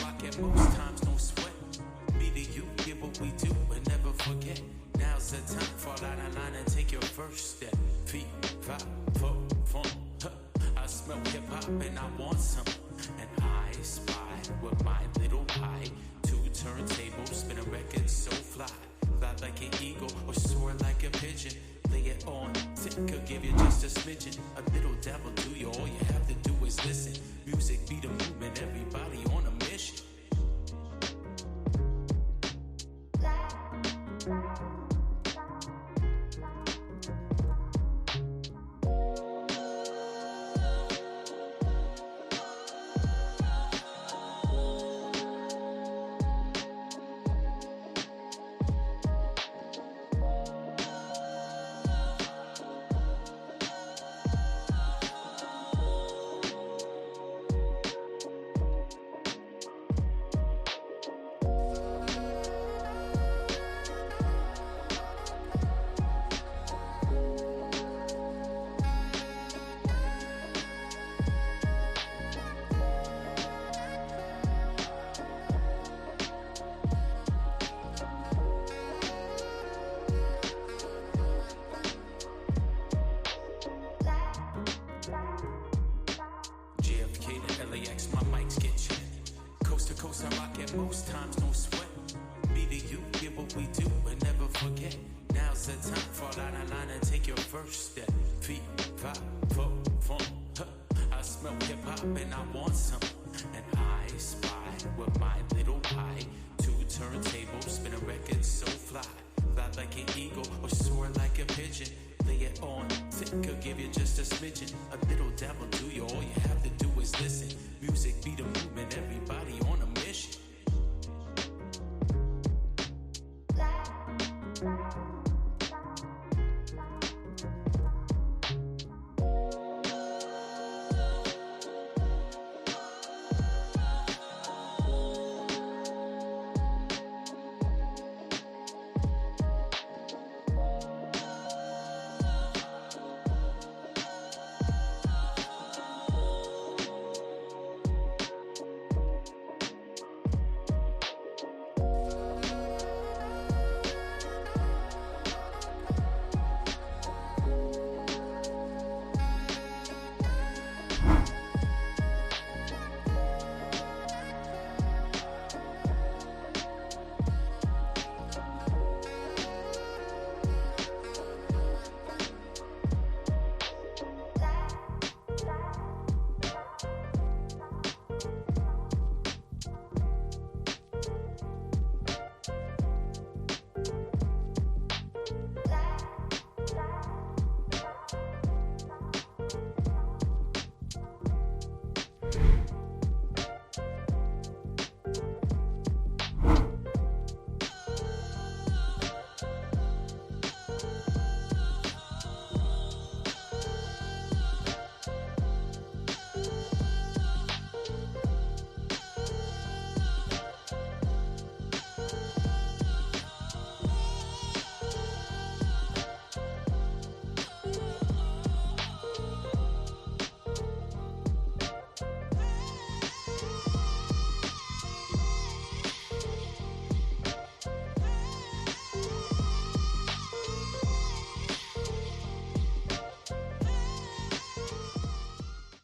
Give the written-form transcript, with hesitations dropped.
rock it most times, no sweat. Me to you, get what we do, but never forget. Now's the time, fall out of line and take your first step. Feet, 5, 4, fun. I smell hip hop and I want some. And I spy with my little eye 2 turntables, spin a record so fly. Fly like an eagle or soar like a pigeon. Lay it on thick, could give you just a smidgen. A little devil do you, all you have to do is listen. Music be the movement, everybody on a mission. Most times no sweat. Me to you, get what we do, but never forget. Now's the time, fall out of line and take your first step. Feet, 5, 4, fun. I smell hip hop and I want some. And I spy with my little eye 2 turntables, spin a record so fly. Fly like an eagle or soar like a pigeon. Lay it on thick, could give you just a smidgen. A little devil do you, all you have to do is listen. Music be the movement, everybody on a